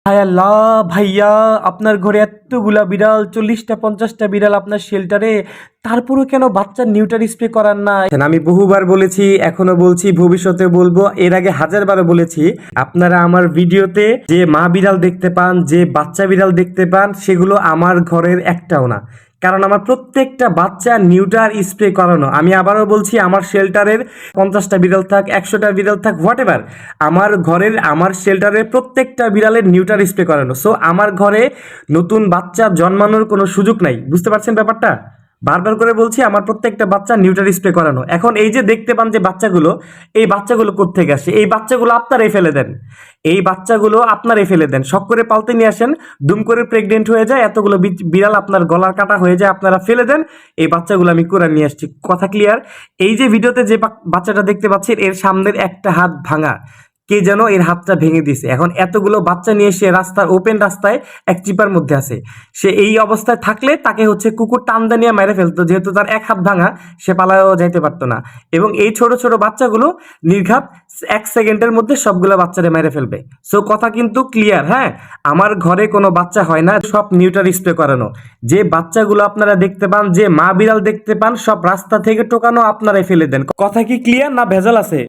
হায় আল্লাহ ভাইয়া, আপনার ঘরে এতগুলা বিড়াল, 40টা 50টা বিড়াল আপনার শেল্টারে, তারপরেও কেন বাচ্চার নিউটার স্প্রে করার না? আমি বহুবার বলেছি, এখনো বলছি, ভবিষ্যতে বলবো, এর আগে হাজারবারও বলেছি, আপনারা আমার ভিডিওতে যে মা বিড়াল দেখতে পান, যে বাচ্চা বিড়াল দেখতে পান, সেগুলো আমার ঘরের একটাও না। কারণ আমার প্রত্যেকটা বাচ্চা নিউটার স্প্রে করানো। আমি আবারও বলছি, আমার শেল্টারের 50টা বিড়াল থাক, 100টা বিড়াল থাক, হোয়াট এভার, আমার ঘরের, আমার শেল্টারের প্রত্যেকটা বিড়ালের নিউটার স্প্রে করানো। সো আমার ঘরে নতুন বাচ্চা জন্মানোর কোনো সুযোগ নাই। বুঝতে পারছেন ব্যাপারটা? বারবার করে বলছি, আমার প্রত্যেকটা বাচ্চা নিউটার স্প্রে করানো। এখন এই যে দেখতে পান যে বাচ্চাগুলো, এই বাচ্চাগুলো কোত্থেকে আসে? এই বাচ্চাগুলো আপনারাই ফেলে দেন, এই বাচ্চাগুলো আপনারাই ফেলে দেন, শখ করে পালতে নিয়ে আসেন, দুম করে প্রেগনেন্ট হয়ে যায়, এতগুলো বিড়াল আপনার গলার কাটা হয়ে যায়, আপনারা ফেলে দেন। এই বাচ্চাগুলো আমি করে নিয়ে আসছি। কথা ক্লিয়ার? এই যে ভিডিওতে যে বাচ্চাটা দেখতে পাচ্ছেন, এর সামনের একটা হাত ভাঙা, কে যেন এর হাতটা ভেঙে দিছে। এখন এতগুলো বাচ্চা নিয়ে সে রাস্তার, ওপেন রাস্তায় এক চিপার মধ্যে আছে। সে এই অবস্থায় থাকলে তাকে হচ্ছে কুকুর টান্দা নিয়ে মেরে ফেলতো, যেহেতু তার এক হাত ভাঙা, সে পালাও যাইতে পারতো না। এবং এই ছোট ছোট বাচ্চাগুলো নির্ঘাত 1 সেকেন্ডের মধ্যে সবগুলো বাচ্চারে মেরে ফেলবে। সো কথা কিন্তু ক্লিয়ার। হ্যাঁ, আমার ঘরে কোনো বাচ্চা হয় না, সব নিউটার স্প্রে করানো। যে বাচ্চাগুলো আপনারা দেখতে পান, যে মা বিড়াল দেখতে পান, সব রাস্তা থেকে টোকানো, আপনারাই ফেলে দেন। কথা কি ক্লিয়ার না ভেজাল আছে?